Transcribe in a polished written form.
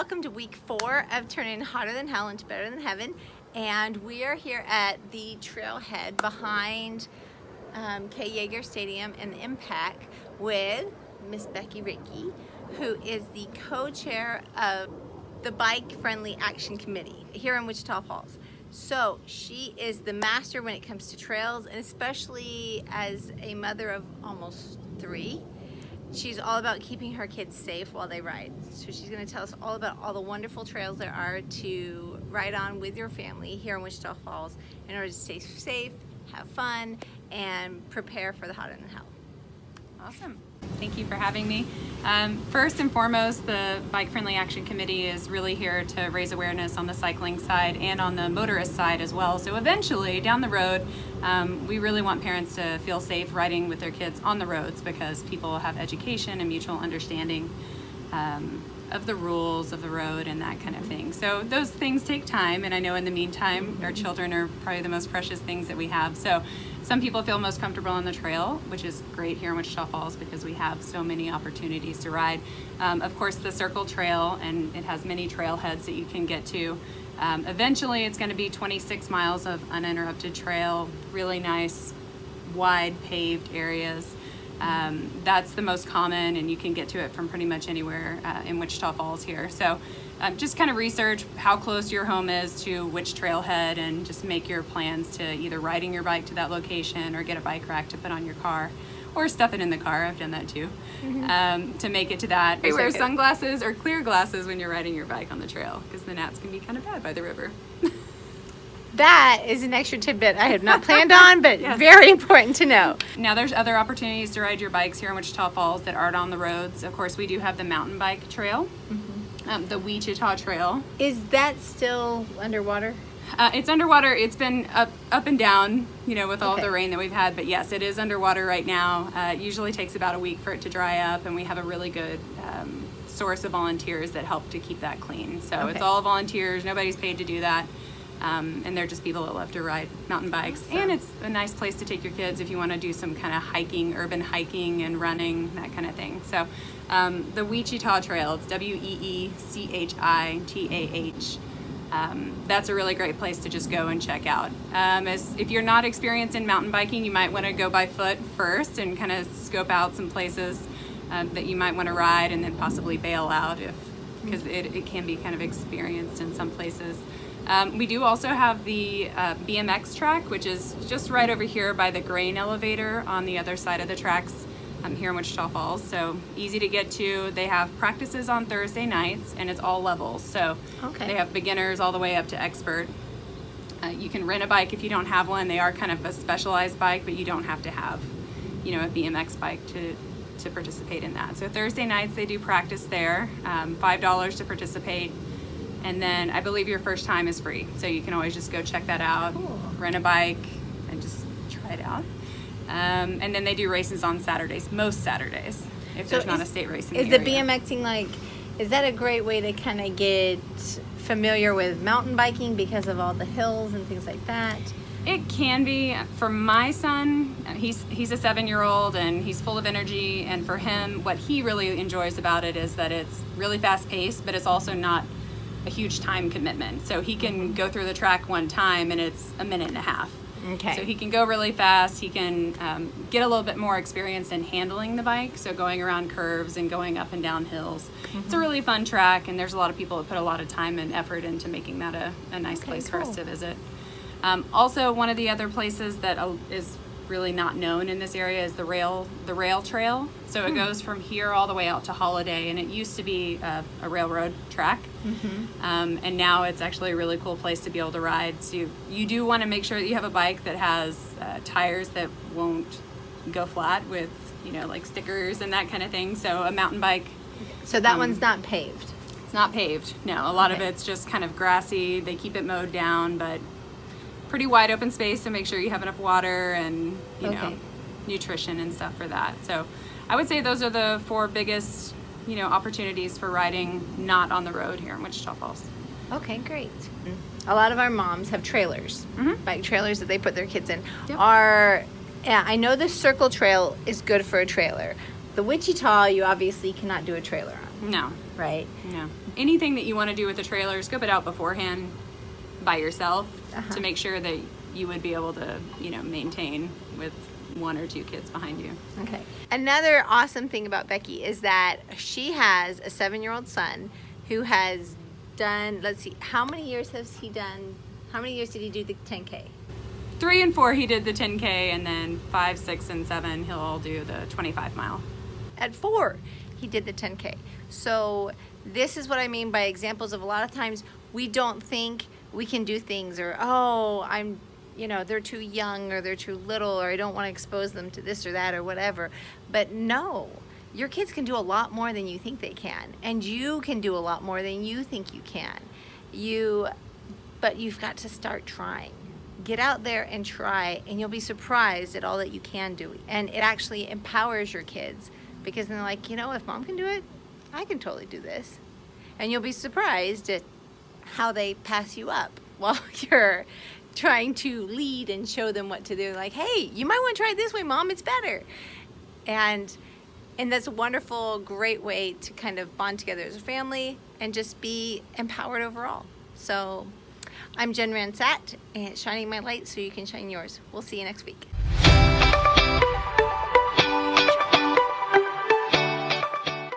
Welcome to week 4 of Turnin' Hotter Than Hell into Better Than Heaven, and we are here at the trailhead behind K. Yeager Stadium and the Impact with Miss Becky Raeke, who is the co-chair of the Bike Friendly Action Committee here in Wichita Falls. So she is the master when it comes to trails, and especially as a mother of almost 3. She's all about keeping her kids safe while they ride. So she's going to tell us all about all the wonderful trails there are to ride on with your family here in Wichita Falls in order to stay safe, have fun, and prepare for the hotter than hell. Awesome. Thank you for having me. First and foremost, the Bike Friendly Action Committee is really here to raise awareness on the cycling side and on the motorist side as well. So eventually, down the road, we really want parents to feel safe riding with their kids on the roads because people have education and mutual understanding of the rules of the road and that kind of thing. So those things take time, and I know in the meantime, our children are probably the most precious things that we have. So some people feel most comfortable on the trail, which is great here in Wichita Falls because we have so many opportunities to ride. Of course, the Circle Trail, and it has many trailheads that you can get to. Eventually, it's going to be 26 miles of uninterrupted trail, really nice, wide paved areas. That's the most common, and you can get to it from pretty much anywhere in Wichita Falls here. So just kind of research how close your home is to which trailhead and just make your plans to either riding your bike to that location or get a bike rack to put on your car or stuff it in the car. I've done that too. To make it to that. Wear sunglasses or clear glasses when you're riding your bike on the trail because the gnats can be kind of bad by the river. That is an extra tidbit I had not planned on, but yes, very important to know. Now there's other opportunities to ride your bikes here in Wichita Falls that aren't on the roads. Of course, we do have the mountain bike trail, the Wichita Trail. Is that still underwater? It's underwater. It's been up and down, you know, with all the rain that we've had. But yes, it is underwater right now. It usually takes about a week for it to dry up, and we have a really good source of volunteers that help to keep that clean. So it's all volunteers. Nobody's paid to do that. And they're just people that love to ride mountain bikes. Awesome. And it's a nice place to take your kids if you want to do some kind of hiking, urban hiking and running, that kind of thing. So the Wichita Trail, it's Weechitah. That's a really great place to just go and check out. If you're not experienced in mountain biking, you might want to go by foot first and kind of scope out some places that you might want to ride and then possibly bail out because it can be kind of experienced in some places. We do also have the BMX track, which is just right over here by the grain elevator on the other side of the tracks here in Wichita Falls. So easy to get to. They have practices on Thursday nights, and it's all levels. So they have beginners all the way up to expert. You can rent a bike if you don't have one. They are kind of a specialized bike, but you don't have to have, a BMX bike to participate in that. So Thursday nights they do practice there, $5 to participate. And then I believe your first time is free. So you can always just go check that out, rent a bike, and just try it out. And then they do races on Saturdays, most Saturdays, if there's not a state race in the area. Is the BMXing is that a great way to kind of get familiar with mountain biking because of all the hills and things like that? It can be. For my son, he's a 7-year-old and he's full of energy. And for him, what he really enjoys about it is that it's really fast paced, but it's also not a huge time commitment. So he can go through the track one time and it's a minute and a half. Okay. So he can go really fast. He can get a little bit more experience in handling the bike. So going around curves and going up and down hills. It's a really fun track, and there's a lot of people that put a lot of time and effort into making that a nice place for us to visit. Also, one of the other places that is really not known in this area is the rail trail. So it goes from here all the way out to Holiday, and it used to be a railroad track. And now it's actually a really cool place to be able to ride. So you do want to make sure that you have a bike that has tires that won't go flat with like stickers and that kind of thing. So a mountain bike. So that one's not paved. It's not paved. No, a lot of it's just kind of grassy. They keep it mowed down, but pretty wide open space to make sure you have enough water and nutrition and stuff for that. So I would say those are the 4 biggest opportunities for riding not on the road here in Wichita Falls. Okay, great. A lot of our moms have trailers, bike trailers that they put their kids in. Yep. I know the Circle Trail is good for a trailer. The Wichita you obviously cannot do a trailer on. No. right? No. Anything that you want to do with the trailer, scope it out beforehand by yourself to make sure that you would be able to, maintain with 1 or 2 kids behind you. Okay. Another awesome thing about Becky is that she has a 7-year-old son who has done, let's see, how many years did he do the 10K? 3 and 4 he did the 10K, and then 5, 6, and 7 he'll do the 25 mile. At 4 he did the 10K. So this is what I mean by examples of a lot of times we don't think we can do things, or they're too young, or they're too little, or I don't want to expose them to this or that or whatever. But no, your kids can do a lot more than you think they can, and you can do a lot more than you think you can. But you've got to start trying. Get out there and try, and you'll be surprised at all that you can do. And it actually empowers your kids, because then they're like, if mom can do it, I can totally do this. And you'll be surprised at how they pass you up while you're trying to lead and show them what to do. Like, hey, you might want to try it this way, mom, it's better. And that's a wonderful, great way to kind of bond together as a family and just be empowered overall. So I'm Jen Ransat, and shining my light so you can shine yours. We'll see you next week.